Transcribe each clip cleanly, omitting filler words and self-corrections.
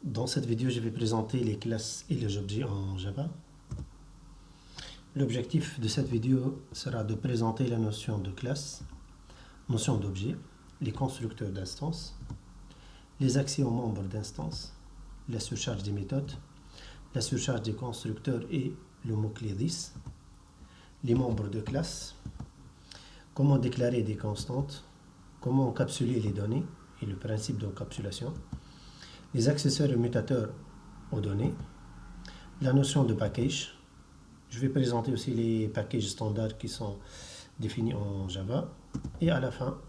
Dans cette vidéo, je vais présenter les classes et les objets en Java. L'objectif de cette vidéo sera de présenter la notion de classe, notion d'objet, les constructeurs d'instances, les accès aux membres d'instances, la surcharge des méthodes, la surcharge des constructeurs et le mot-clé this, les membres de classe, comment déclarer des constantes, comment encapsuler les données et le principe d'encapsulation, les accessoires et mutateurs aux données, la notion de package. Je vais présenter aussi les packages standards qui sont définis en Java. Et à la fin,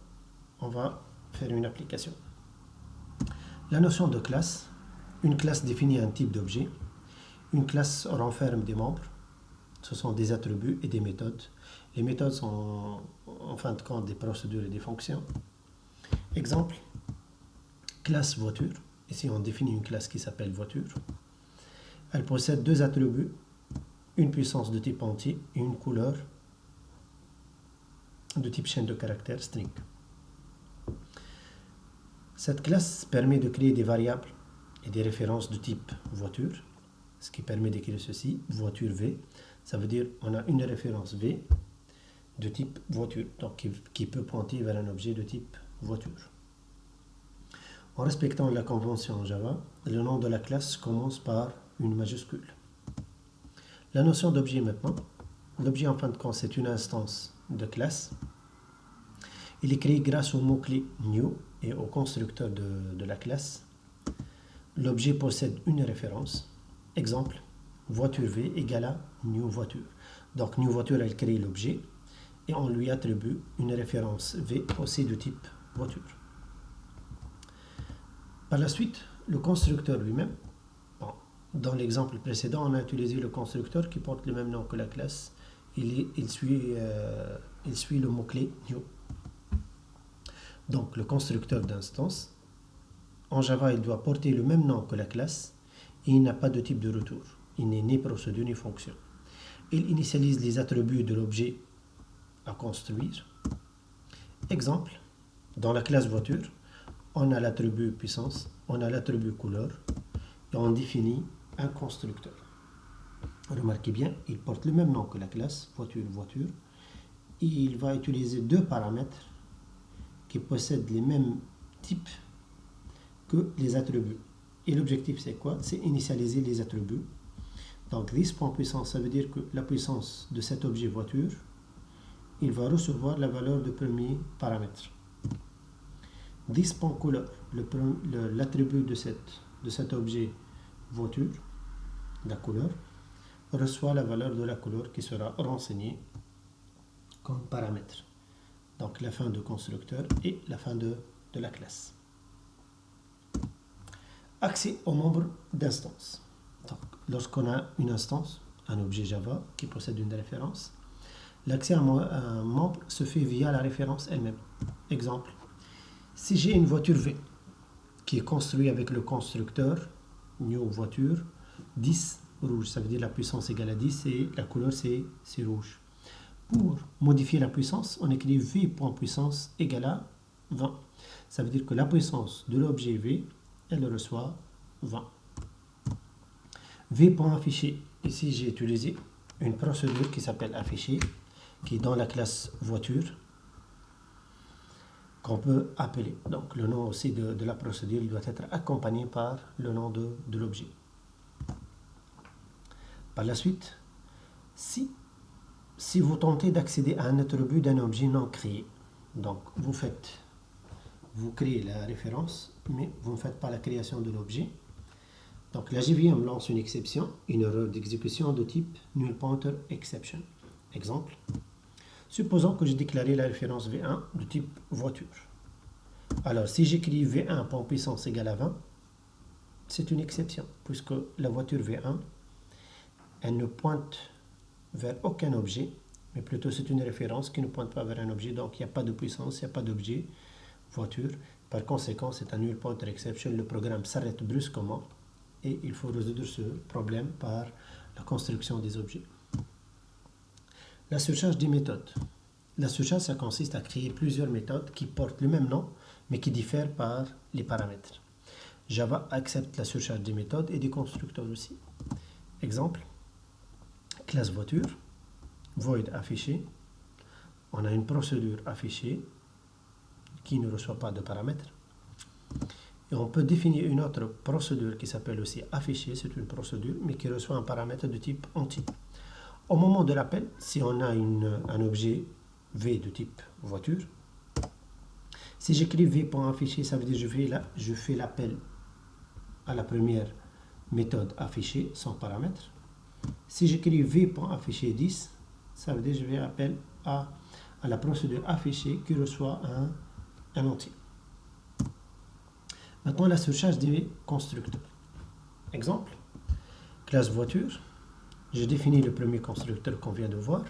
on va faire une application. La notion de classe. Une classe définit un type d'objet. Une classe renferme des membres. Ce sont des attributs et des méthodes. Les méthodes sont en fin de compte des procédures et des fonctions. Exemple, classe voiture. Ici, on définit une classe qui s'appelle voiture. Elle possède deux attributs, une puissance de type entier et une couleur de type chaîne de caractères string. Cette classe permet de créer des variables et des références de type voiture, ce qui permet d'écrire ceci, voiture V. Ça veut dire on a une référence V de type voiture, donc qui peut pointer vers un objet de type voiture. En respectant la convention en Java, le nom de la classe commence par une majuscule. La notion d'objet maintenant. L'objet en fin de compte c'est une instance de classe. Il est créé grâce au mot-clé new et au constructeur de la classe. L'objet possède une référence. Exemple, voiture V égale à new voiture. Donc new voiture elle crée l'objet et on lui attribue une référence V aussi de type voiture. Par la suite, le constructeur lui-même, dans l'exemple précédent, on a utilisé le constructeur qui porte le même nom que la classe. Il suit le mot-clé new. Donc, le constructeur d'instance, en Java, il doit porter le même nom que la classe et il n'a pas de type de retour. Il n'est ni procédure ni fonction. Il initialise les attributs de l'objet à construire. Exemple, dans la classe voiture, on a l'attribut puissance, on a l'attribut couleur et on définit un constructeur. Remarquez bien, il porte le même nom que la classe, voiture, voiture, et il va utiliser deux paramètres qui possèdent les mêmes types que les attributs. Et l'objectif c'est quoi? C'est initialiser les attributs. Donc this.puissance, ça veut dire que la puissance de cet objet voiture, il va recevoir la valeur de premier paramètre. This.couleur, l'attribut de cet objet voiture, la couleur, reçoit la valeur de la couleur qui sera renseignée comme paramètre. Donc la fin de constructeur et la fin de la classe. Accès aux membres d'instance. Donc lorsqu'on a une instance, un objet Java qui possède une référence, l'accès à un membre se fait via la référence elle-même. Exemple, si j'ai une voiture V qui est construite avec le constructeur new voiture 10 rouge, ça veut dire la puissance égale à 10 et la couleur c'est rouge. Pour modifier la puissance, on écrit V.puissance égale à 20. Ça veut dire que la puissance de l'objet V, elle reçoit 20. V.afficher, ici j'ai utilisé une procédure qui s'appelle afficher, qui est dans la classe voiture, qu'on peut appeler. Donc le nom aussi de la procédure il doit être accompagné par le nom de l'objet. Par la suite, si vous tentez d'accéder à un attribut d'un objet non créé, donc vous créez la référence, mais vous ne faites pas la création de l'objet. Donc la JVM lance une exception, une erreur d'exécution de type null pointer exception. Exemple, supposons que j'ai déclaré la référence V1 de type voiture. Alors si j'écris V1.puissance égale à 20, c'est une exception, puisque la voiture V1, elle ne pointe vers aucun objet, mais plutôt c'est une référence qui ne pointe pas vers un objet, donc il n'y a pas de puissance, il n'y a pas d'objet voiture. Par conséquent, c'est un null pointer exception, le programme s'arrête brusquement et il faut résoudre ce problème par la construction des objets. La surcharge des méthodes. La surcharge, ça consiste à créer plusieurs méthodes qui portent le même nom, mais qui diffèrent par les paramètres. Java accepte la surcharge des méthodes et des constructeurs aussi. Exemple, classe voiture, void affiché. On a une procédure affichée qui ne reçoit pas de paramètres. Et on peut définir une autre procédure qui s'appelle aussi afficher, c'est une procédure, mais qui reçoit un paramètre de type entier. Au moment de l'appel, si on a un objet V de type voiture, si j'écris V.afficher, ça veut dire que je fais l'appel à la première méthode affichée sans paramètre. Si j'écris V.afficher 10, ça veut dire que je vais appel à la procédure affichée qui reçoit un entier. Maintenant, la surcharge des constructeurs. Exemple, classe voiture. J'ai défini le premier constructeur qu'on vient de voir.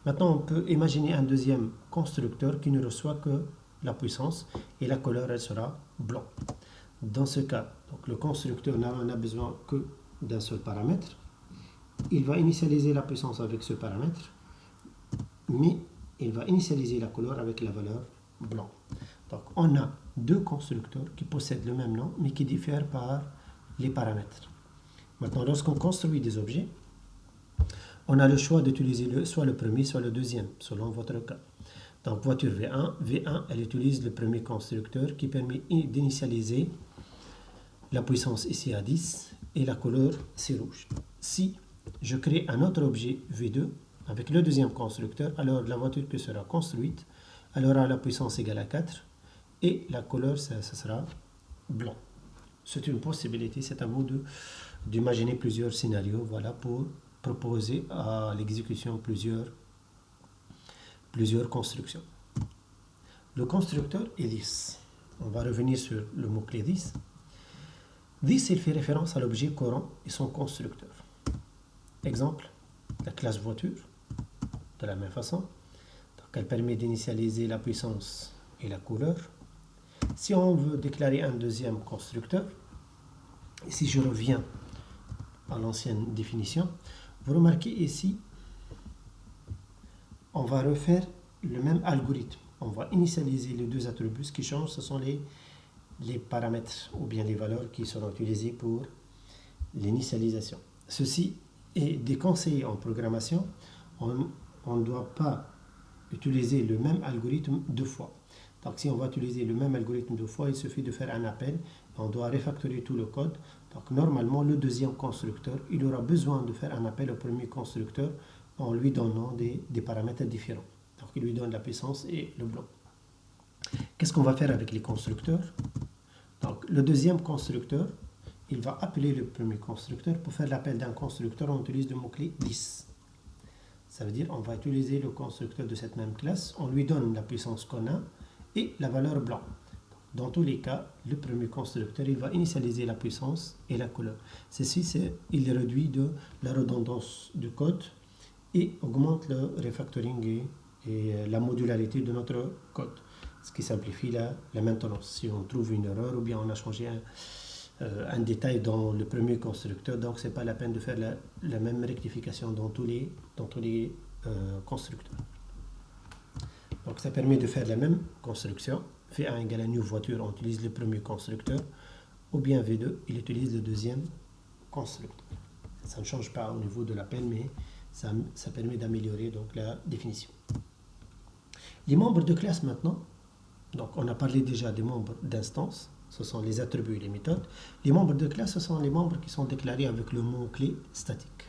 Maintenant, on peut imaginer un deuxième constructeur qui ne reçoit que la puissance et la couleur, elle sera blanc. Dans ce cas, donc le constructeur n'a besoin que d'un seul paramètre. Il va initialiser la puissance avec ce paramètre, mais il va initialiser la couleur avec la valeur blanc. Donc, on a deux constructeurs qui possèdent le même nom, mais qui diffèrent par les paramètres. Maintenant, lorsqu'on construit des objets, on a le choix d'utiliser soit le premier, soit le deuxième, selon votre cas. Donc, voiture V1, elle utilise le premier constructeur qui permet d'initialiser la puissance ici à 10 et la couleur c'est rouge. Si je crée un autre objet V2 avec le deuxième constructeur, alors la voiture qui sera construite, elle aura la puissance égale à 4 et la couleur, ça sera blanc. C'est une possibilité, c'est à vous d'imaginer plusieurs scénarios, voilà, pour proposer à l'exécution plusieurs constructions. Le constructeur est 10. On va revenir sur le mot-clé 10. 10, il fait référence à l'objet courant et son constructeur. Exemple, la classe voiture, de la même façon. Donc, elle permet d'initialiser la puissance et la couleur. Si on veut déclarer un deuxième constructeur, et si je reviens à l'ancienne définition, vous remarquez ici, on va refaire le même algorithme. On va initialiser les deux attributs. Ce qui change, ce sont les paramètres ou bien les valeurs qui seront utilisées pour l'initialisation. Ceci est déconseillé en programmation. On ne doit pas utiliser le même algorithme deux fois. Donc, si on va utiliser le même algorithme deux fois, il suffit de faire un appel. On doit refactorer tout le code. Donc, normalement, le deuxième constructeur, il aura besoin de faire un appel au premier constructeur en lui donnant des paramètres différents. Donc, il lui donne la puissance et le blanc. Qu'est-ce qu'on va faire avec les constructeurs? Donc, le deuxième constructeur, il va appeler le premier constructeur. Pour faire l'appel d'un constructeur, on utilise le mot-clé 10. Ça veut dire qu'on va utiliser le constructeur de cette même classe. On lui donne la puissance qu'on a et la valeur blanc. Dans tous les cas, le premier constructeur, il va initialiser la puissance et la couleur. Ceci, il réduit de la redondance du code et augmente le refactoring et la modularité de notre code, ce qui simplifie la maintenance. Si on trouve une erreur ou bien on a changé un détail dans le premier constructeur, donc ce n'est pas la peine de faire la même rectification dans tous les constructeurs. Donc ça permet de faire la même construction. V1 égale à new voiture, on utilise le premier constructeur, ou bien V2, il utilise le deuxième constructeur. Ça ne change pas au niveau de l'appel, mais ça permet d'améliorer donc la définition. Les membres de classe maintenant, donc on a parlé déjà des membres d'instance, ce sont les attributs et les méthodes. Les membres de classe, ce sont les membres qui sont déclarés avec le mot-clé statique.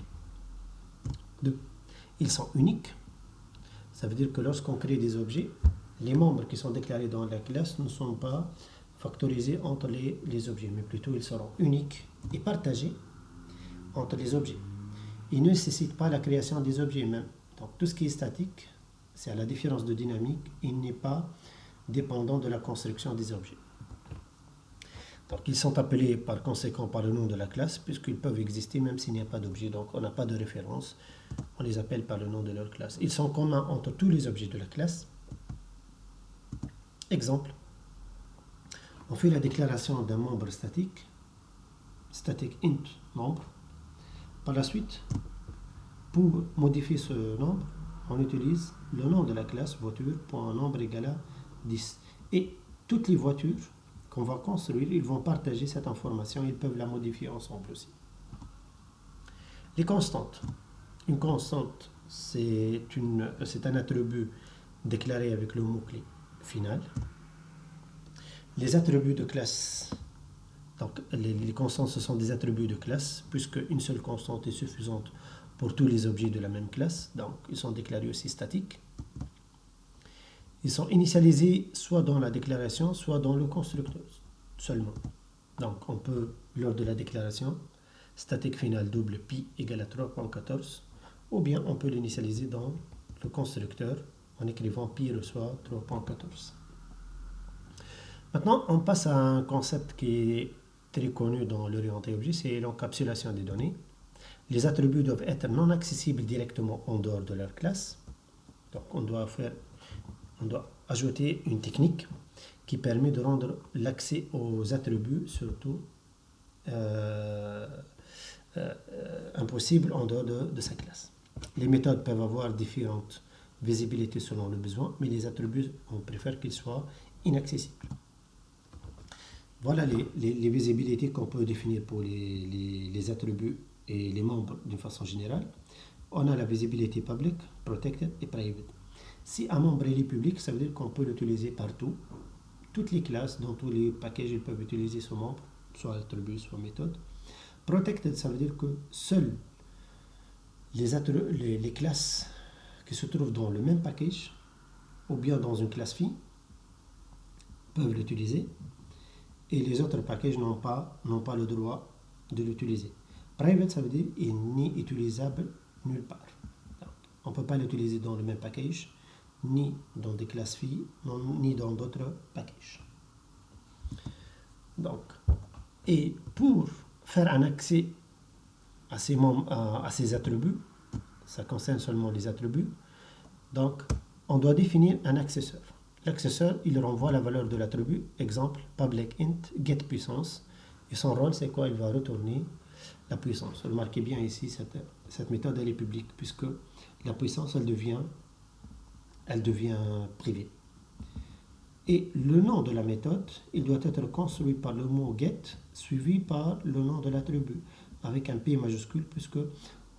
2. Ils sont uniques. Ça veut dire que lorsqu'on crée des objets, les membres qui sont déclarés dans la classe ne sont pas factorisés entre les objets, mais plutôt ils seront uniques et partagés entre les objets. Ils ne nécessitent pas la création des objets même. Donc tout ce qui est statique, c'est à la différence de dynamique, il n'est pas dépendant de la construction des objets. Donc ils sont appelés par conséquent par le nom de la classe, puisqu'ils peuvent exister même s'il n'y a pas d'objet, donc on n'a pas de référence, on les appelle par le nom de leur classe. Ils sont communs entre tous les objets de la classe. Exemple, on fait la déclaration d'un membre statique, static int membre. Par la suite, pour modifier ce nombre, on utilise le nom de la classe voiture pour un nombre égal à 10. Et toutes les voitures qu'on va construire, ils vont partager cette information, ils peuvent la modifier ensemble aussi. Les constantes. Une constante, c'est un attribut déclaré avec le mot-clé final. Les attributs de classe, donc les constantes, ce sont des attributs de classe, puisque une seule constante est suffisante pour tous les objets de la même classe, donc ils sont déclarés aussi statiques. Ils sont initialisés soit dans la déclaration, soit dans le constructeur seulement. Donc on peut, lors de la déclaration, statique finale double pi égale à 3.14, ou bien on peut l'initialiser dans le constructeur en écrivant pi reçoit 3.14. Maintenant, on passe à un concept qui est très connu dans l'orienté objet, c'est l'encapsulation des données. Les attributs doivent être non accessibles directement en dehors de leur classe. Donc on doit ajouter une technique qui permet de rendre l'accès aux attributs surtout impossible en dehors de sa classe. Les méthodes peuvent avoir différentes visibilités selon le besoin, mais les attributs, on préfère qu'ils soient inaccessibles. Voilà les visibilités qu'on peut définir pour les attributs et les membres d'une façon générale. On a la visibilité public, protected et private. Si un membre est public, ça veut dire qu'on peut l'utiliser partout. Toutes les classes, dans tous les packages, ils peuvent utiliser ce membre, soit attribut, soit méthode. Protected, ça veut dire que seules les classes qui se trouvent dans le même package, ou bien dans une classe fille, peuvent l'utiliser. Et les autres packages n'ont pas le droit de l'utiliser. Private, ça veut dire qu'il n'est utilisable nulle part. Donc, on ne peut pas l'utiliser dans le même package, ni dans des classes filles, ni dans d'autres packages. Donc, et pour faire un accès à ces attributs, ça concerne seulement les attributs, donc on doit définir un accesseur. L'accesseur, il renvoie la valeur de l'attribut, exemple, public int, get puissance, et son rôle, c'est quoi? Il va retourner la puissance. Remarquez bien ici, cette méthode, elle est publique, puisque la puissance, elle devient privée. Et le nom de la méthode, il doit être construit par le mot get, suivi par le nom de l'attribut, avec un P majuscule, puisque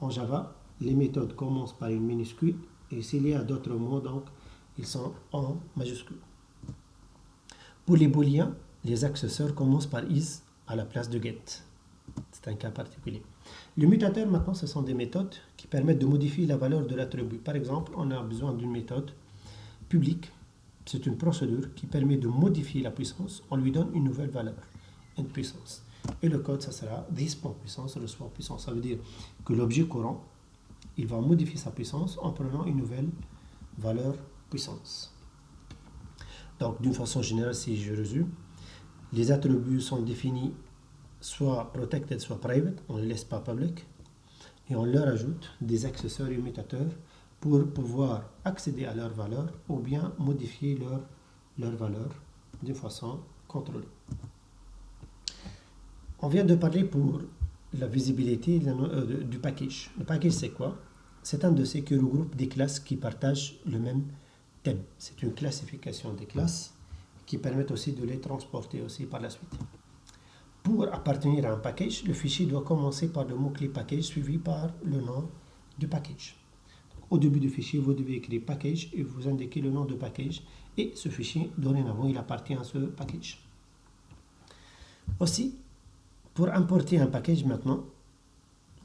en Java, les méthodes commencent par une minuscule, et s'il y a d'autres mots, donc, ils sont en majuscule. Pour les booléens, les accesseurs commencent par is à la place de get. C'est un cas particulier. Les mutateurs, maintenant, ce sont des méthodes qui permettent de modifier la valeur de l'attribut. Par exemple, on a besoin d'une méthode publique. C'est une procédure qui permet de modifier la puissance. On lui donne une nouvelle valeur, une puissance. Et le code, ça sera this.puissance reçoit puissance. Ça veut dire que l'objet courant, il va modifier sa puissance en prenant une nouvelle valeur puissance. Donc, d'une façon générale, si je résume, les attributs sont définis soit protected, soit private, on ne les laisse pas public, et on leur ajoute des accesseurs immutateurs pour pouvoir accéder à leur valeur ou bien modifier leur valeur d'une façon contrôlée. On vient de parler pour la visibilité du package. Le package, c'est quoi? C'est un dossier qui regroupe des classes qui partagent le même thème. C'est une classification des classes qui permet aussi de les transporter aussi par la suite. Pour appartenir à un package, le fichier doit commencer par le mot-clé package suivi par le nom du package. Au début du fichier, vous devez écrire package et vous indiquer le nom de package et ce fichier, dorénavant, il appartient à ce package. Aussi, pour importer un package maintenant,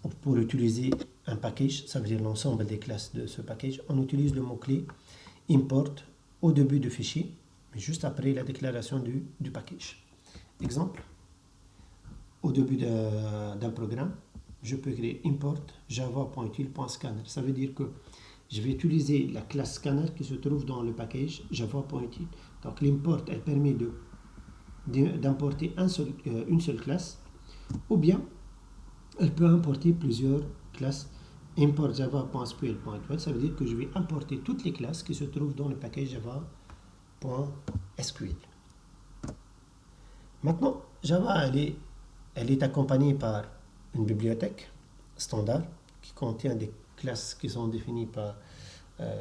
ou pour utiliser un package, ça veut dire l'ensemble des classes de ce package, on utilise le mot-clé import au début du fichier, mais juste après la déclaration du package. Exemple, au début d'un programme, je peux créer import java.util.scanner. Ça veut dire que je vais utiliser la classe scanner qui se trouve dans le package java.util. Donc l'import, elle permet d'importer une seule classe, ou bien elle peut importer plusieurs classes. Import java.sql.12, ça veut dire que je vais importer toutes les classes qui se trouvent dans le package java.sql. Maintenant, Java, elle est accompagnée par une bibliothèque standard qui contient des classes qui sont définies par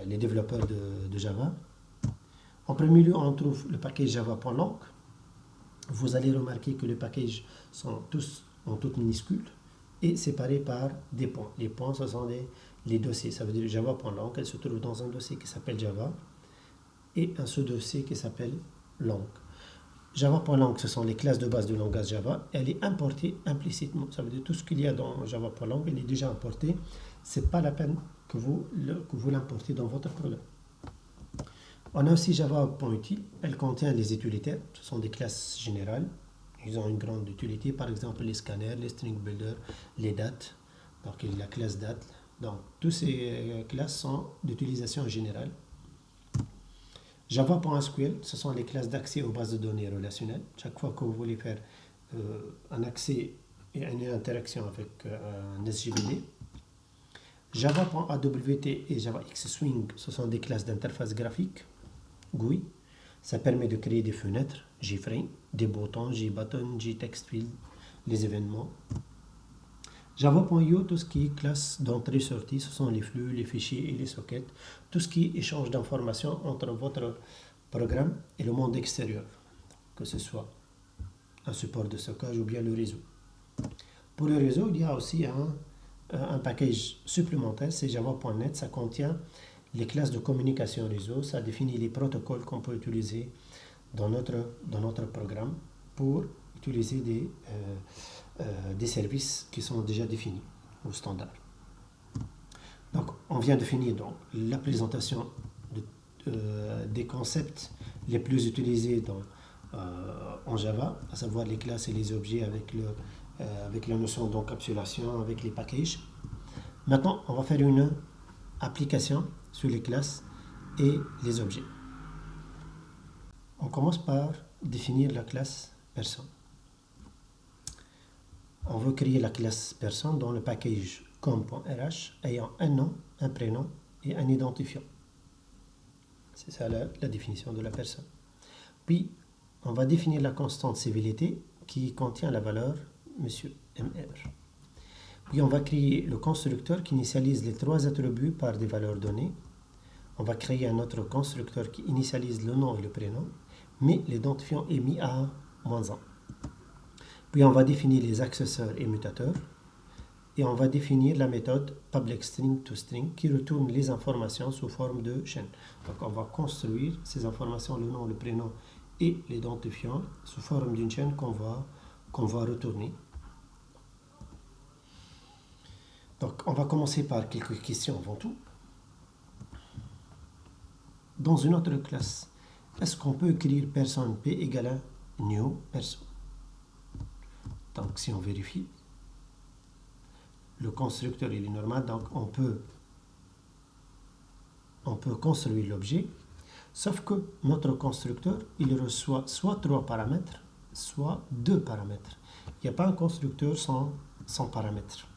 les développeurs de Java. En premier lieu, on trouve le package java.lang vous allez remarquer que les packages sont tous en toutes minuscules et séparés par des points. Les points, ce sont les dossiers. Ça veut dire java.lang, elle se trouve dans un dossier qui s'appelle Java et un sous-dossier qui s'appelle lang. Java.lang, ce sont les classes de base du langage Java. Elle est importée implicitement. Ça veut dire tout ce qu'il y a dans Java.lang, il est déjà importé. Ce n'est pas la peine que vous l'importez dans votre programme. On a aussi Java.util. Elle contient les utilitaires. Ce sont des classes générales. Ils ont une grande utilité. Par exemple, les scanners, les string builders, les dates. Donc, il y a la classe date. Donc, toutes ces classes sont d'utilisation générale. Java.sql, ce sont les classes d'accès aux bases de données relationnelles. Chaque fois que vous voulez faire un accès et une interaction avec un SGBD. Java.awt et Java Xswing, ce sont des classes d'interface graphique. GUI, ça permet de créer des fenêtres, JFrame, des boutons, JButton, JTextField, les événements. Java.io, tout ce qui est classe d'entrée-sortie, ce sont les flux, les fichiers et les sockets, tout ce qui est échange d'informations entre votre programme et le monde extérieur, que ce soit un support de stockage ou bien le réseau. Pour le réseau, il y a aussi un package supplémentaire, c'est java.net, ça contient les classes de communication réseau, ça définit les protocoles qu'on peut utiliser dans notre programme pour utiliser des services qui sont déjà définis au standard. Donc, on vient de finir donc, la présentation des concepts les plus utilisés en Java, à savoir les classes et les objets avec la notion d'encapsulation, avec les packages. Maintenant, on va faire une application sur les classes et les objets. On commence par définir la classe personne. On veut créer la classe personne dans le package com.rh ayant un nom, un prénom et un identifiant. C'est ça la définition de la personne. Puis, on va définir la constante civilité qui contient la valeur Monsieur MR. Puis, on va créer le constructeur qui initialise les trois attributs par des valeurs données. On va créer un autre constructeur qui initialise le nom et le prénom, mais l'identifiant est mis à -1. Puis on va définir les accesseurs et mutateurs. Et on va définir la méthode public string to string qui retourne les informations sous forme de chaîne. Donc on va construire ces informations, le nom, le prénom et l'identifiant sous forme d'une chaîne qu'on va retourner. Donc on va commencer par quelques questions avant tout. Dans une autre classe, est-ce qu'on peut écrire personne P égale à new personne? Donc si on vérifie, le constructeur il est normal, donc on peut construire l'objet, sauf que notre constructeur il reçoit soit 3 paramètres, soit 2 paramètres. Il n'y a pas un constructeur sans paramètres.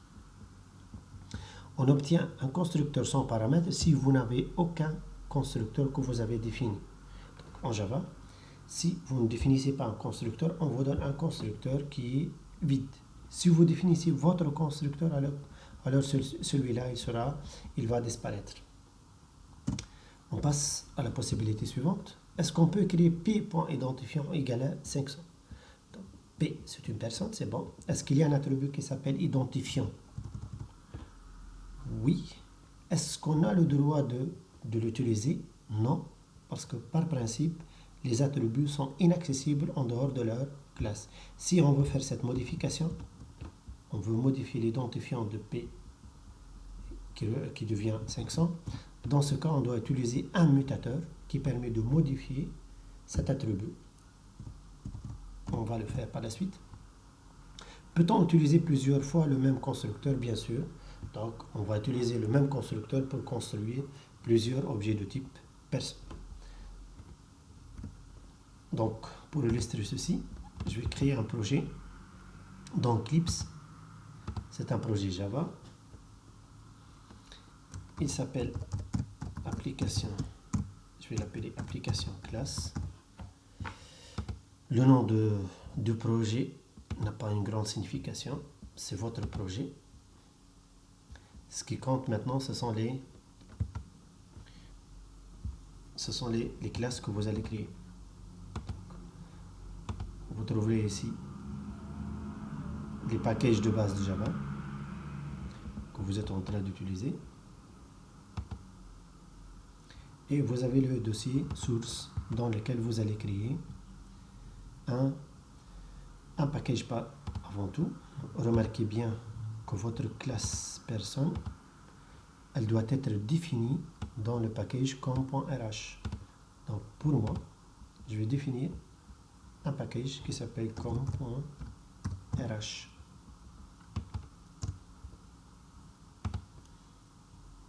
On obtient un constructeur sans paramètres si vous n'avez aucun constructeur que vous avez défini. Donc, en Java, si vous ne définissez pas un constructeur, on vous donne un constructeur qui est vide. Si vous définissez votre constructeur, alors celui-là, il va disparaître. On passe à la possibilité suivante. Est-ce qu'on peut créer P.identifiant égal à 500? Donc, P, c'est une personne, c'est bon. Est-ce qu'il y a un attribut qui s'appelle identifiant? Oui. Est-ce qu'on a le droit de l'utiliser? Non, parce que par principe, les attributs sont inaccessibles en dehors de leur classe. Si on veut faire cette modification, on veut modifier l'identifiant de P qui devient 500. Dans ce cas, on doit utiliser un mutateur qui permet de modifier cet attribut. On va le faire par la suite. Peut-on utiliser plusieurs fois le même constructeur? Bien sûr. Donc, on va utiliser le même constructeur pour construire plusieurs objets de type personne. Donc, pour illustrer ceci, je vais créer un projet dans Eclipse. C'est un projet Java. Il s'appelle application. Je vais l'appeler application classe. Le nom du projet n'a pas une grande signification. C'est votre projet. Ce qui compte maintenant, ce sont les classes que vous allez créer. vous trouverez ici les packages de base de Java que vous êtes en train d'utiliser. Et vous avez le dossier source dans lequel vous allez créer un package avant tout. Remarquez bien que votre classe personne, elle doit être définie dans le package com.rh. Donc pour moi, je vais définir un package qui s'appelle com.rh.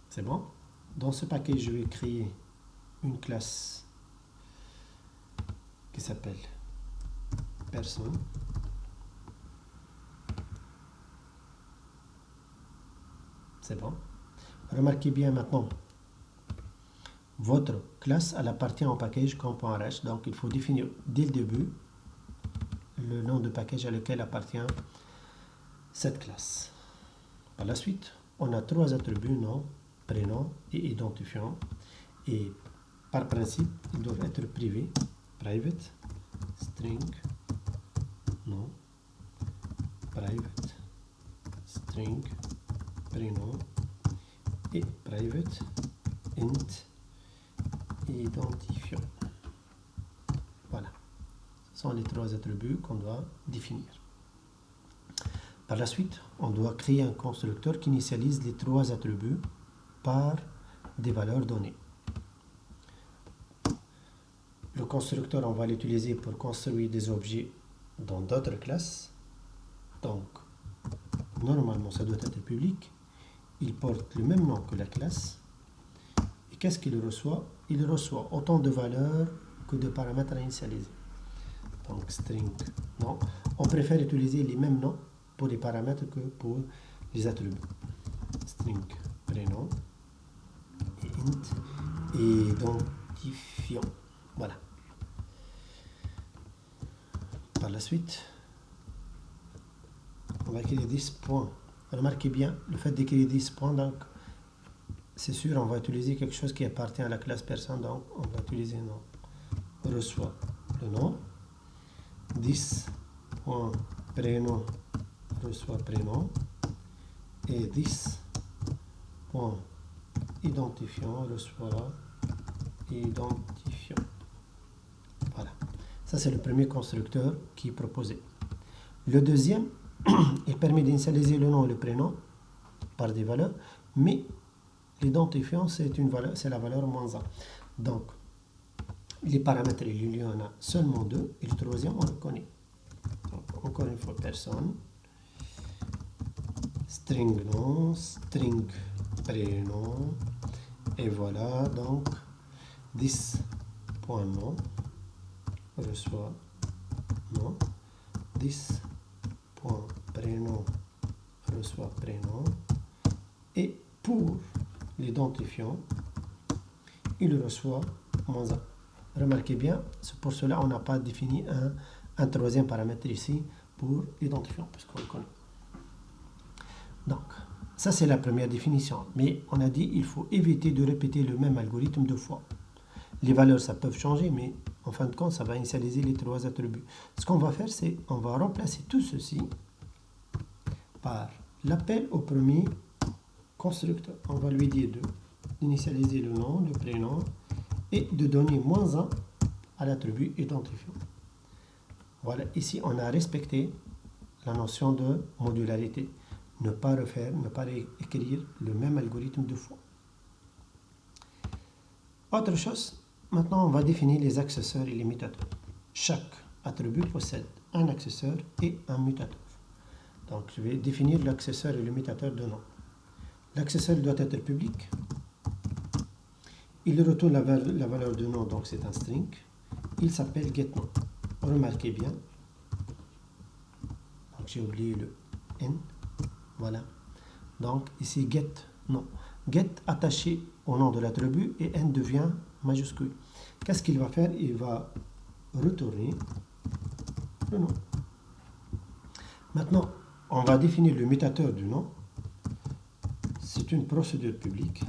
C'est bon? Dans ce package, je vais créer une classe qui s'appelle personne. C'est bon. Remarquez bien maintenant, votre classe, elle appartient au package com.rh. Donc il faut définir dès le début le nom de package à lequel appartient cette classe. Par la suite, on a trois attributs, nom, prénom et identifiant. Et par principe, ils doivent être privés. Private, string, nom, private, string, prénom et private, int, identifiant. Voilà. Ce sont les trois attributs qu'on doit définir. Par la suite, on doit créer un constructeur qui initialise les trois attributs par des valeurs données. Le constructeur, on va l'utiliser pour construire des objets dans d'autres classes. Donc, normalement, ça doit être public. Il porte le même nom que la classe. Et qu'est-ce qu'il reçoit? Il reçoit autant de valeurs que de paramètres à initialiser. Donc, string, non. On préfère utiliser les mêmes noms pour les paramètres que pour les attributs. String, prénom, et int, et identifiant. Voilà. Par la suite, on va créer 10 points. Remarquez bien le fait d'écrire 10 points, donc c'est sûr, on va utiliser quelque chose qui appartient à la classe personne, donc on va utiliser nom. Reçoit le nom, 10 points prénom, reçoit prénom, et 10 points identifiant, reçoit identifiant. Voilà. Ça, c'est le premier constructeur qui est proposé. Le deuxième, il permet d'initialiser le nom et le prénom par des valeurs, mais l'identifiant, c'est la valeur -1. Donc, les paramètres, il y en a seulement deux, et le troisième, on le connaît. Donc, encore une fois, personne, string nom, string prénom, et voilà, donc, 10.nom, reçoit nom, 10.prénom, reçoit prénom, et pour l'identifiant, il reçoit -1. Remarquez bien, pour cela, on n'a pas défini un troisième paramètre ici pour l'identifiant, puisqu'on le connaît. Donc, ça c'est la première définition. Mais on a dit il faut éviter de répéter le même algorithme deux fois. Les valeurs, ça peut changer, mais en fin de compte, ça va initialiser les trois attributs. Ce qu'on va faire, c'est on va remplacer tout ceci par l'appel au premier constructeur. On va lui dire d'initialiser le nom, le prénom, et de donner -1 à l'attribut identifiant. Voilà, ici, on a respecté la notion de modularité. Ne pas refaire, ne pas écrire le même algorithme deux fois. Autre chose, maintenant on va définir les accesseurs et les mutateurs. Chaque attribut possède un accesseur et un mutateur. Donc je vais définir l'accesseur et le mutateur de nom. L'accesseur doit être public. Il retourne la valeur de nom, donc c'est un string. Il s'appelle getNom. Remarquez bien. Donc j'ai oublié le n. Voilà. Donc ici getNom. Get attaché au nom de l'attribut et n devient majuscule. Qu'est-ce qu'il va faire? Il va retourner le nom. Maintenant, on va définir le mutateur du nom. C'est une procédure publique,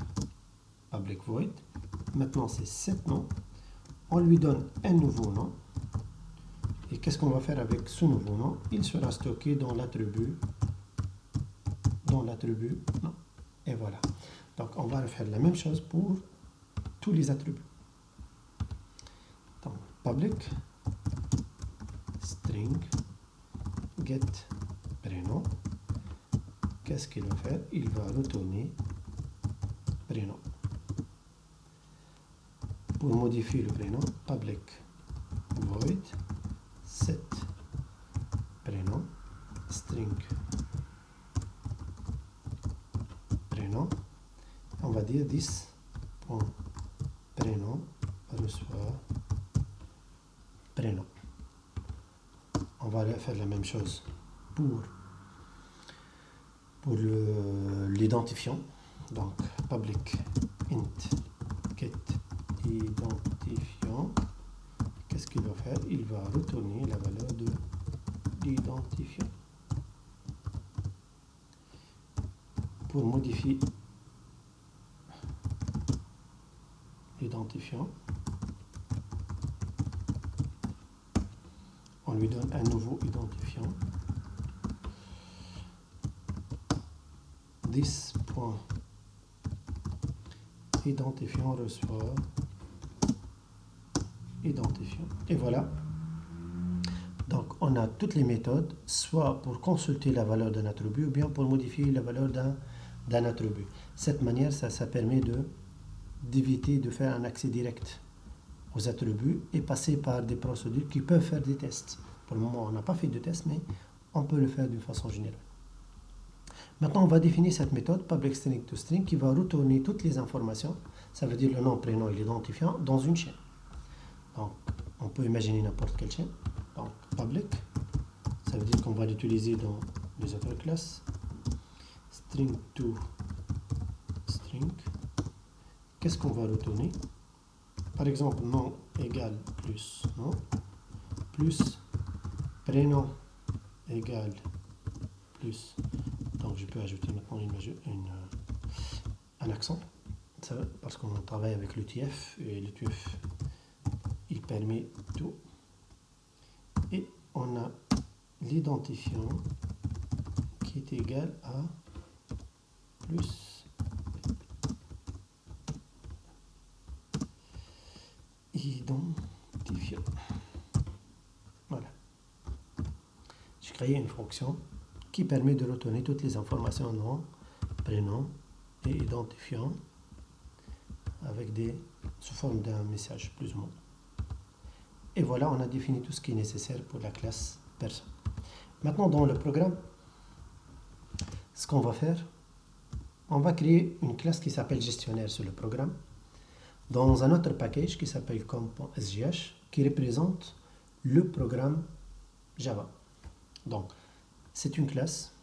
public void. Maintenant, c'est cet nom. On lui donne un nouveau nom. Et qu'est-ce qu'on va faire avec ce nouveau nom? Il sera stocké dans l'attribut nom. Et voilà. Donc, on va refaire la même chose pour tous les attributs. Donc, public string get prénom. Qu'est-ce qu'il va faire? Il va retourner prénom. Pour modifier le prénom, public void set prénom string prénom. On va dire 10.prénom reçoit prénom. On va faire la même chose pour l'identifiant. Donc, public int get identifiant. Qu'est-ce qu'il va faire? Il va retourner la valeur de l'identifiant. Pour modifier l'identifiant, on lui donne un nouveau identifiant. 10.identifiant reçoit identifiant. Et voilà. Donc, on a toutes les méthodes, soit pour consulter la valeur d'un attribut, ou bien pour modifier la valeur d'un attribut. Cette manière, ça permet d'éviter de faire un accès direct aux attributs et passer par des procédures qui peuvent faire des tests. Pour le moment, on n'a pas fait de test, mais on peut le faire d'une façon générale. Maintenant, on va définir cette méthode public string to string qui va retourner toutes les informations, ça veut dire le nom, prénom et l'identifiant, dans une chaîne. Donc, on peut imaginer n'importe quelle chaîne. Donc, public, ça veut dire qu'on va l'utiliser dans les autres classes. String to string. Qu'est-ce qu'on va retourner? Par exemple, nom égale plus nom, plus prénom égale plus. Donc, je peux ajouter maintenant un accent, ça, parce qu'on travaille avec l'UTF, et l'UTF, il permet tout. Et on a l'identifiant qui est égal à plus identifiant. Voilà. J'ai créé une fonction qui permet de retourner toutes les informations nom, prénom et identifiant avec sous forme d'un message plus ou moins. Et voilà, on a défini tout ce qui est nécessaire pour la classe personne. Maintenant, dans le programme, ce qu'on va faire, on va créer une classe qui s'appelle gestionnaire sur le programme dans un autre package qui s'appelle com.sgh qui représente le programme Java. Donc, c'est une classe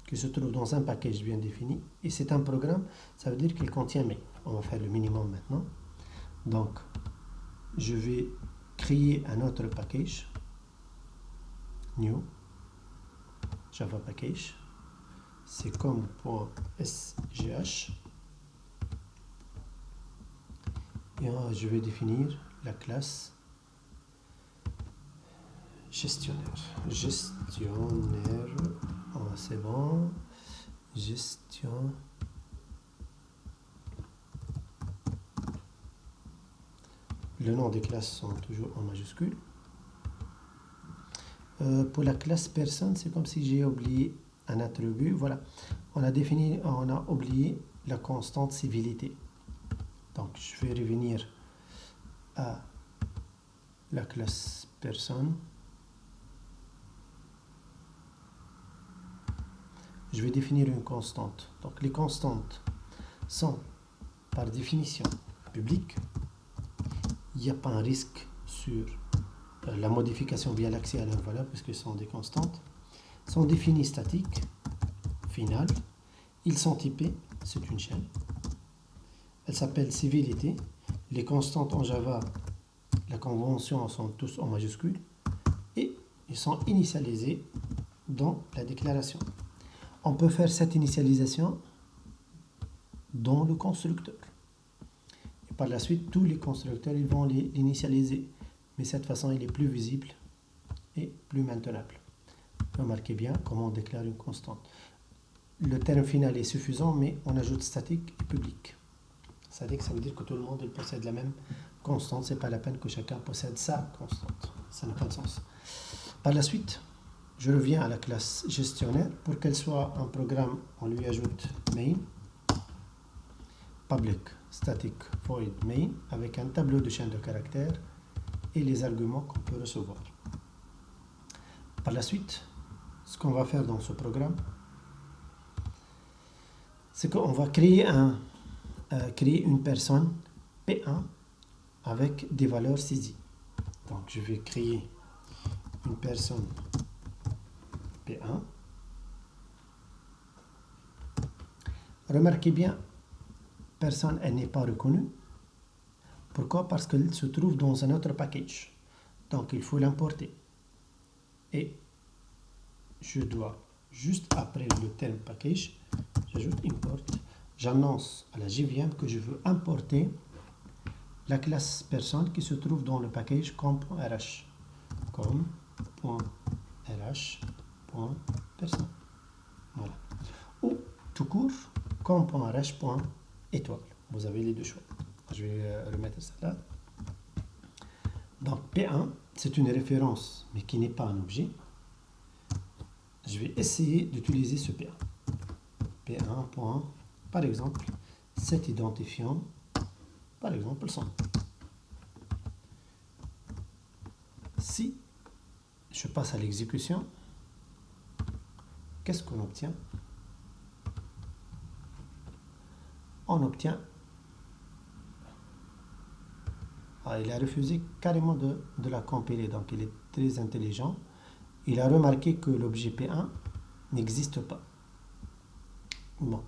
qui se trouve dans un package bien défini et c'est un programme, ça veut dire qu'il contient main. On va faire le minimum maintenant. Donc, je vais créer un autre package, new, Java package, c'est com.sgh et je vais définir la classe gestionnaire. C'est bon. Gestion. Le nom des classes sont toujours en majuscule. Pour la classe personne, c'est comme si j'ai oublié un attribut. Voilà. On a oublié la constante civilité. Donc, je vais revenir à la classe personne. Je vais définir une constante. Donc, les constantes sont, par définition, publiques. Il n'y a pas un risque sur la modification via l'accès à leur valeur, puisque ce sont des constantes. Sont définies statiques, finales. Ils sont typés, c'est une chaîne. Elle s'appelle civilité. Les constantes en Java, la convention, sont tous en majuscule. Et ils sont initialisés dans la déclaration. On peut faire cette initialisation dans le constructeur. Et par la suite, tous les constructeurs ils vont l'initialiser. Mais cette façon, il est plus visible et plus maintenable. Remarquez bien comment on déclare une constante. Le terme final est suffisant, mais on ajoute statique et public. Ça veut dire que tout le monde il possède la même constante. Ce n'est pas la peine que chacun possède sa constante. Ça n'a pas de sens. Par la suite, je reviens à la classe gestionnaire. Pour qu'elle soit un programme, on lui ajoute main, public, static, void, main, avec un tableau de chaîne de caractères et les arguments qu'on peut recevoir. Par la suite, ce qu'on va faire dans ce programme, c'est qu'on va créer une personne P1 avec des valeurs saisies. Donc je vais créer une personne P1. Remarquez bien, personne elle n'est pas reconnue. Pourquoi? Parce qu'elle se trouve dans un autre package. Donc il faut l'importer. Et je dois, juste après le terme package, j'ajoute import. J'annonce à la JVM que je veux importer la classe personne qui se trouve dans le package com.rh. com.rh.personne. Voilà. Ou tout court, com.rh.étoile. Vous avez les deux choix. Je vais remettre ça là. Donc P1, c'est une référence, mais qui n'est pas un objet. Je vais essayer d'utiliser ce P1. P1. Par exemple, cet identifiant, par exemple, 100. Si je passe à l'exécution, qu'est-ce qu'on obtient? On obtient... il a refusé carrément de la compiler, donc il est très intelligent. Il a remarqué que l'objet P1 n'existe pas. Bon,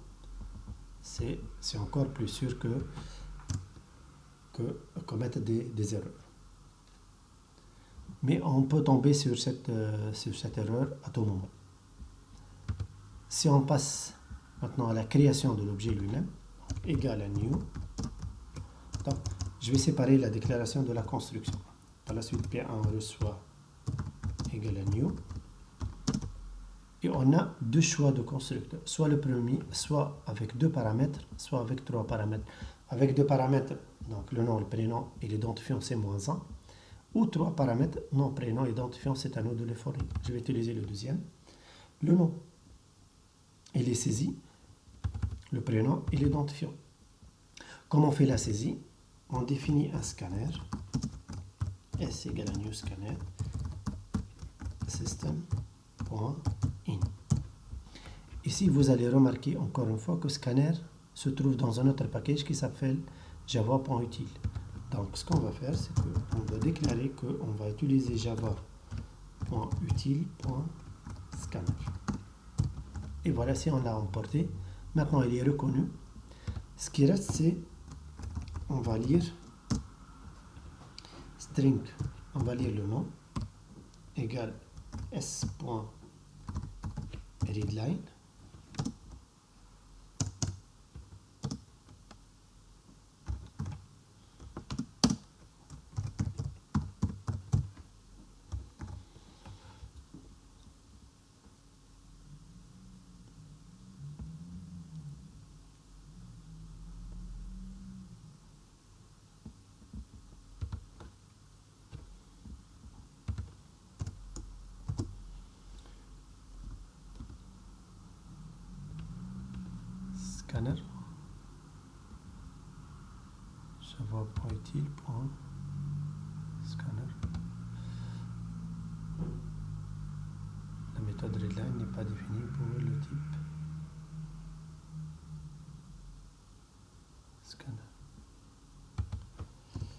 c'est encore plus sûr que commettre des erreurs. Mais on peut tomber sur cette erreur à tout moment. Si on passe maintenant à la création de l'objet lui-même, égal à new, donc, je vais séparer la déclaration de la construction. Par la suite, P1 reçoit égal à new. Et on a deux choix de constructeur. Soit le premier, soit avec deux paramètres, soit avec trois paramètres. Avec deux paramètres, donc le nom, le prénom et l'identifiant, c'est -1. Ou trois paramètres, nom, prénom, identifiant, c'est à nous de les fournir. Je vais utiliser le deuxième. Le nom, il est saisi. Le prénom et l'identifiant. Comment on fait la saisie? On définit un scanner. S égale à new scanner. System.in. Ici, vous allez remarquer encore une fois que scanner se trouve dans un autre package qui s'appelle java.util. Donc, ce qu'on va faire, c'est qu'on va déclarer qu'on va utiliser java.util.scanner. Et voilà, si on l'a emporté, maintenant il est reconnu. Ce qui reste, c'est on va lire string, on va lire le nom égale s.readline. Scanner java.util.scanner. La méthode readline n'est pas définie pour le type scanner.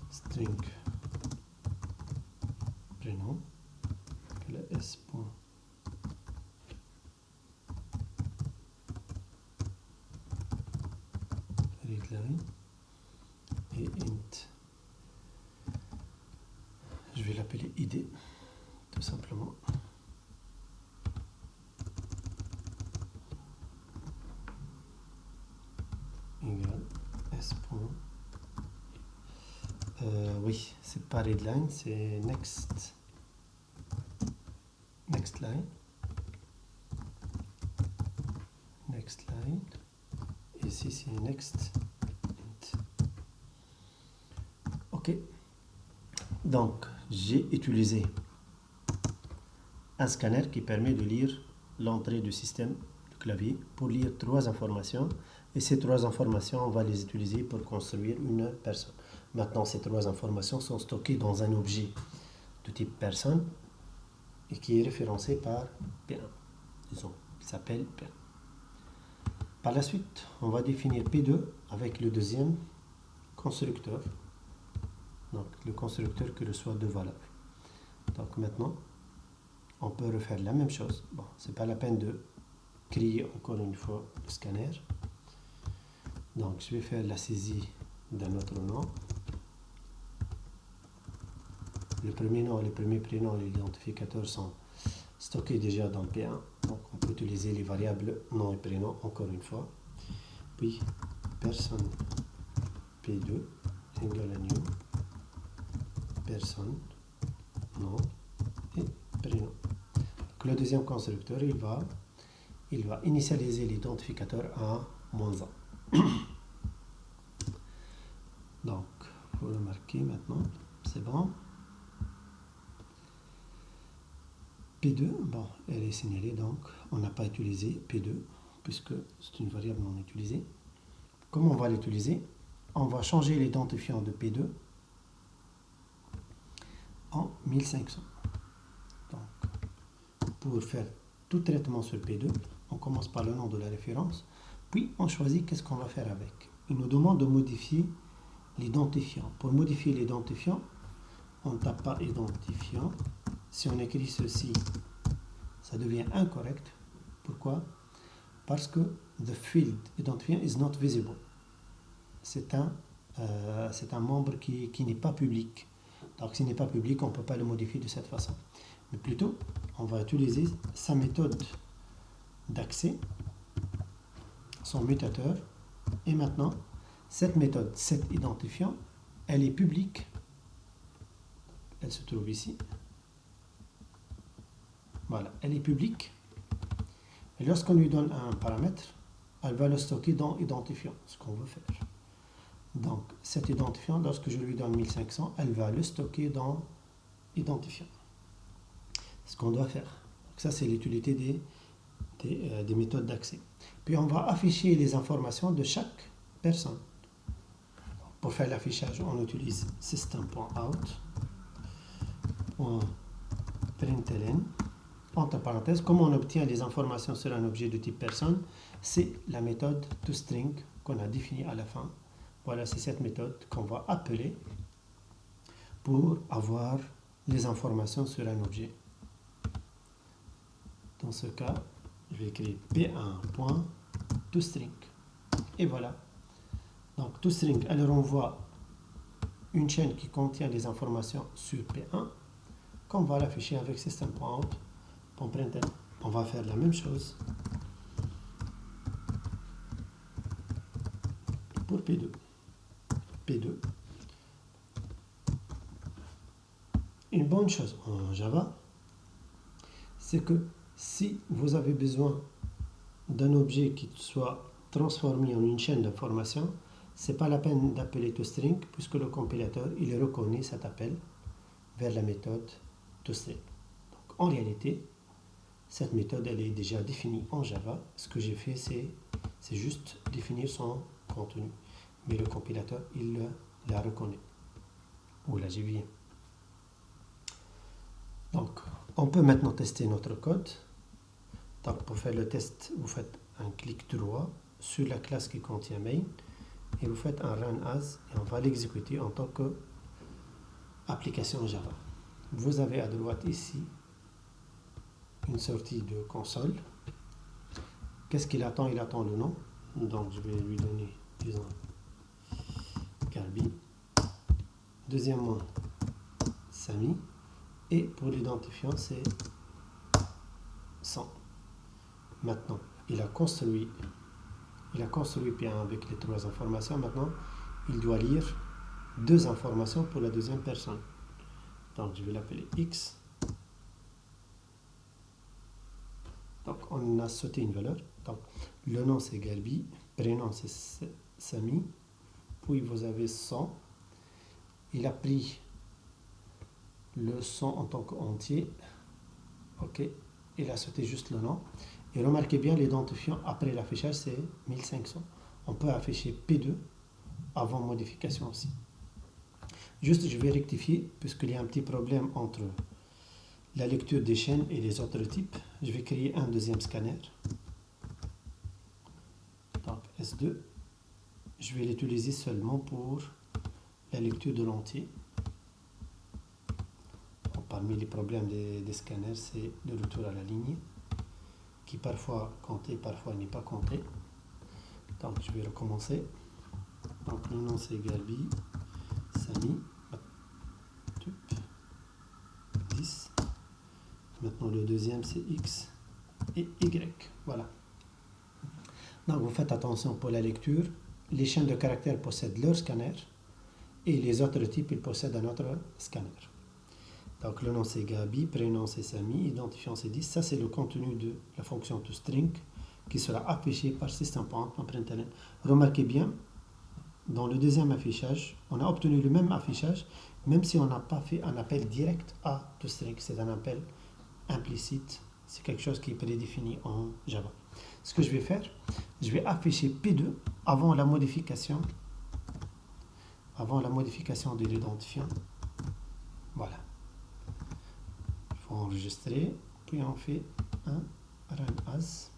String prénom égale à s. readline et int. Je vais l'appeler id tout simplement. Égal s. Oui, c'est pas readline, c'est next. line, ici c'est next int. Ok, donc j'ai utilisé un scanner qui permet de lire l'entrée du système du clavier pour lire 3 informations, et ces 3 informations on va les utiliser pour construire une personne. Maintenant ces 3 informations sont stockées dans un objet de type personne et qui est référencé par P1, disons, qui s'appelle P1. Par la suite, on va définir P2 avec le deuxième constructeur, donc le constructeur qui reçoit 2 valeurs. Donc maintenant, on peut refaire la même chose. Bon, c'est pas la peine de créer encore une fois le scanner. Donc je vais faire la saisie d'un autre nom. Le premier nom, les premiers prénoms, les identificateurs sont stockés déjà dans P1. Donc on peut utiliser les variables nom et prénom encore une fois. Puis personne P2 égale à new personne nom et prénom. Donc le deuxième constructeur, il va initialiser l'identificateur à -1. Donc il faut le marquer maintenant, c'est bon. P2, bon, elle est signalée, donc on n'a pas utilisé P2 puisque c'est une variable non utilisée. Comment on va l'utiliser? On va changer l'identifiant de P2 en 1500. Donc, pour faire tout traitement sur P2, on commence par le nom de la référence, puis on choisit qu'est-ce qu'on va faire avec. Il nous demande de modifier l'identifiant. Pour modifier l'identifiant, on ne tape pas identifiant. Si on écrit ceci, ça devient incorrect. Pourquoi? Parce que the field identifiant is not visible. C'est un membre qui n'est pas public. Donc s'il n'est pas public, on ne peut pas le modifier de cette façon. Mais plutôt, on va utiliser sa méthode d'accès, son mutateur. Et maintenant, cette méthode, cet identifiant, elle est publique. Elle se trouve ici. Voilà, elle est publique. Et lorsqu'on lui donne un paramètre, elle va le stocker dans identifiant, ce qu'on veut faire. Donc, cet identifiant, lorsque je lui donne 1500, elle va le stocker dans identifiant. Ce qu'on doit faire. Donc, ça, c'est l'utilité des méthodes d'accès. Puis, on va afficher les informations de chaque personne. Donc, pour faire l'affichage, on utilise system.out, .println. Entre parenthèses, comment on obtient les informations sur un objet de type personne? C'est la méthode toString qu'on a définie à la fin. Voilà, c'est cette méthode qu'on va appeler pour avoir les informations sur un objet. Dans ce cas, je vais écrire p1.toString. Et voilà. Donc toString, elle renvoie une chaîne qui contient les informations sur P1 qu'on va l'afficher avec system.out. On va faire la même chose pour P2. Une bonne chose en Java, c'est que si vous avez besoin d'un objet qui soit transformé en une chaîne d'informations, ce n'est pas la peine d'appeler toString puisque le compilateur il reconnaît cet appel vers la méthode toString. Donc en réalité, cette méthode elle est déjà définie en Java. Ce que j'ai fait, c'est juste définir son contenu. Mais le compilateur, il la reconnaît. Ou la JVM. Donc, on peut maintenant tester notre code. Donc, pour faire le test, vous faites un clic droit sur la classe qui contient main et vous faites un run as et on va l'exécuter en tant que application Java. Vous avez à droite ici une sortie de console. Qu'est-ce qu'il attend? Il attend le nom. Donc je vais lui donner, disons, Garbi. Deuxièmement, Sami. Et pour l'identifiant, c'est 100. Maintenant, il a construit P1 avec les 3 informations. Maintenant, il doit lire 2 informations pour la deuxième personne. Donc je vais l'appeler X. Donc, on a sauté une valeur. Donc, le nom, c'est Garbi. Prénom, c'est Sami. Puis, vous avez 100. Il a pris le 100 en tant qu'entier. OK. Il a sauté juste le nom. Et remarquez bien, l'identifiant après l'affichage, c'est 1500. On peut afficher P2 avant modification aussi. Juste, je vais rectifier, puisqu'il y a un petit problème entre la lecture des chaînes et les autres types. Je vais créer un deuxième scanner. Donc S2. Je vais l'utiliser seulement pour la lecture de l'entier. Parmi les problèmes des scanners, c'est le retour à la ligne, qui parfois compte et parfois n'est pas compté. Donc je vais recommencer. Donc le nom c'est Garbi, Sami, 10. Maintenant le deuxième c'est X et Y. Voilà. Donc vous faites attention pour la lecture. Les chaînes de caractères possèdent leur scanner et les autres types ils possèdent un autre scanner. Donc le nom c'est Gabi, prénom c'est Sami, identifiant c'est 10. Ça c'est le contenu de la fonction toString qui sera affiché par system.println. Remarquez bien, dans le deuxième affichage, on a obtenu le même affichage, même si on n'a pas fait un appel direct à toString. C'est un appel implicite, c'est quelque chose qui est prédéfini en Java. Ce que je vais faire, je vais afficher P2 avant la modification de l'identifiant. Voilà. Il faut enregistrer, puis on fait un run as.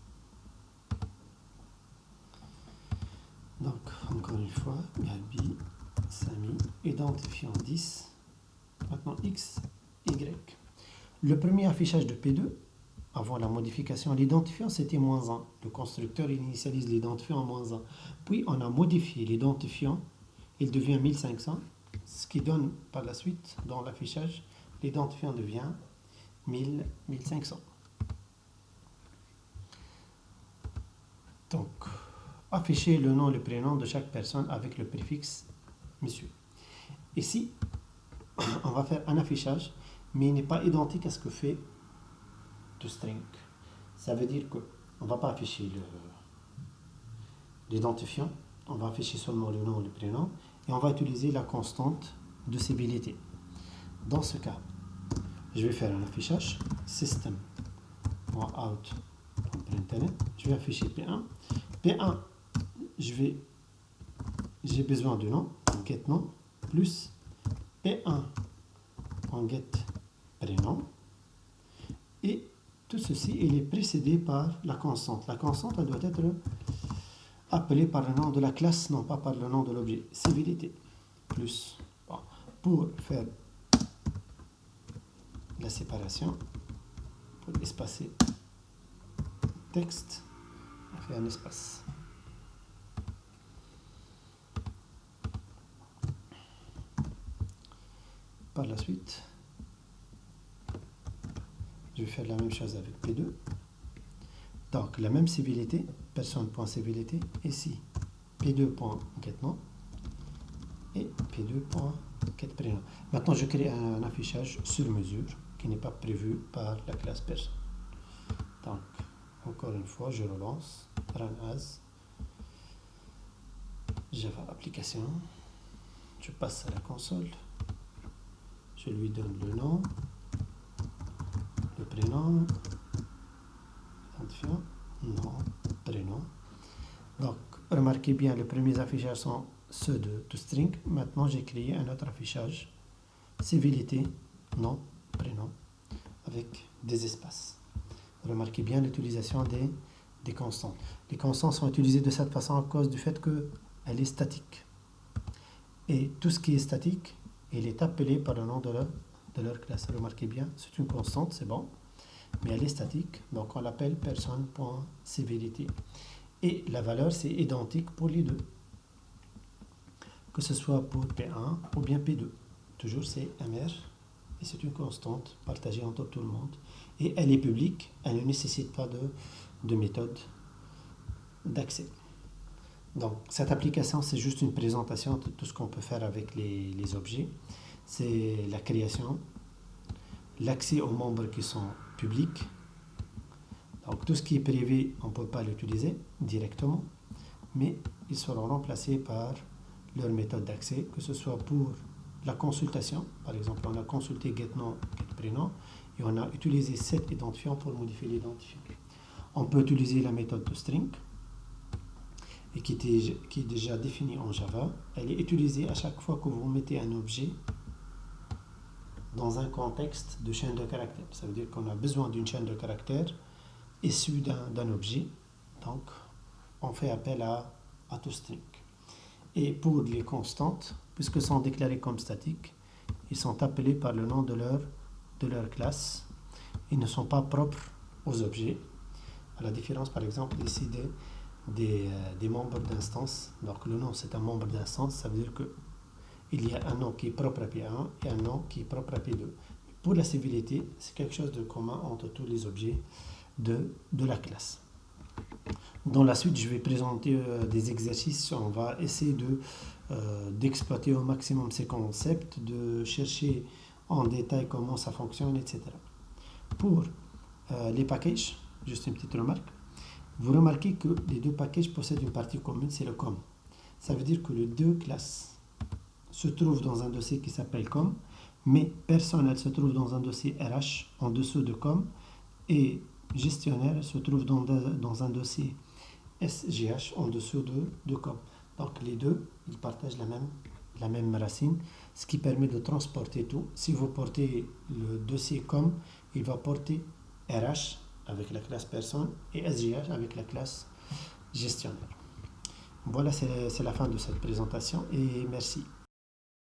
Donc, encore une fois, Gabi, Sami, identifiant 10. Maintenant, X, Y. Le premier affichage de P2, avant la modification, l'identifiant c'était -1. Le constructeur initialise l'identifiant en -1. Puis, on a modifié l'identifiant, il devient 1500, ce qui donne par la suite, dans l'affichage, l'identifiant devient 1500. Donc, afficher le nom et le prénom de chaque personne avec le préfixe monsieur. Ici, on va faire un affichage, mais il n'est pas identique à ce que fait toString. Ça veut dire qu'on ne va pas afficher l'identifiant, on va afficher seulement le nom et le prénom, et on va utiliser la constante de civilité. Dans ce cas, je vais faire un affichage system.out.println. Je vais afficher P1. P1, j'ai besoin du nom, get nom, plus P1 en get prénom. Et tout ceci, il est précédé par la constante. La constante, elle doit être appelée par le nom de la classe, non pas par le nom de l'objet. Civilité, plus. Bon. Pour faire la séparation, pour espacer texte, on fait un espace. Par la suite, je vais faire la même chose avec P2. Donc, la même civilité, personne.civilité, ici, P2.getNom et P2.getPrénom. Maintenant, je crée un affichage sur mesure qui n'est pas prévu par la classe personne. Donc, encore une fois, je relance, run as, Java application, je passe à la console, je lui donne le nom, le prénom, identifiant, nom, prénom. Donc, remarquez bien, les premiers affichages sont ceux de toString. Maintenant, j'ai créé un autre affichage, civilité, nom, prénom, avec des espaces. Remarquez bien l'utilisation des constantes. Les constantes sont utilisées de cette façon à cause du fait qu'elle est statique. Et tout ce qui est statique, il est appelé par le nom de leur classe. Remarquez bien, c'est une constante, c'est bon, mais elle est statique, donc on l'appelle personne.civilité. Et la valeur, c'est identique pour les deux, que ce soit pour P1 ou bien P2. Toujours c'est MR, et c'est une constante partagée entre tout le monde. Et elle est publique, elle ne nécessite pas de méthode d'accès. Donc, cette application, c'est juste une présentation de tout ce qu'on peut faire avec les objets. C'est la création, l'accès aux membres qui sont publics. Donc tout ce qui est privé, on ne peut pas l'utiliser directement, mais ils seront remplacés par leur méthode d'accès, que ce soit pour la consultation. Par exemple, on a consulté getNom, getPrénom, et on a utilisé cet identifiant pour modifier l'identifiant. On peut utiliser la méthode toString, et qui est déjà définie en Java. Elle est utilisée à chaque fois que vous mettez un objet dans un contexte de chaîne de caractères. Ça veut dire qu'on a besoin d'une chaîne de caractères issue d'un objet. Donc, on fait appel à toString. Et pour les constantes, puisque sont déclarées comme statiques, ils sont appelés par le nom de leur classe. Ils ne sont pas propres aux objets. À la différence, par exemple, ici des membres d'instance. Donc, le nom, c'est un membre d'instance. Ça veut dire qu'il y a un nom qui est propre à P1 et un nom qui est propre à P2. Pour la civilité, c'est quelque chose de commun entre tous les objets de la classe. Dans la suite, je vais présenter des exercices. On va essayer d'exploiter au maximum ces concepts, de chercher en détail comment ça fonctionne, etc. Pour les packages, juste une petite remarque. Vous remarquez que les deux packages possèdent une partie commune, c'est le com. Ça veut dire que les deux classes se trouvent dans un dossier qui s'appelle com, mais personnel se trouve dans un dossier RH en dessous de com, et gestionnaire se trouve dans un dossier SGH en dessous de com. Donc les deux, ils partagent la même racine, ce qui permet de transporter tout. Si vous portez le dossier com, il va porter RH avec la classe personne et SGH avec la classe gestionnaire. Voilà, c'est la fin de cette présentation et merci.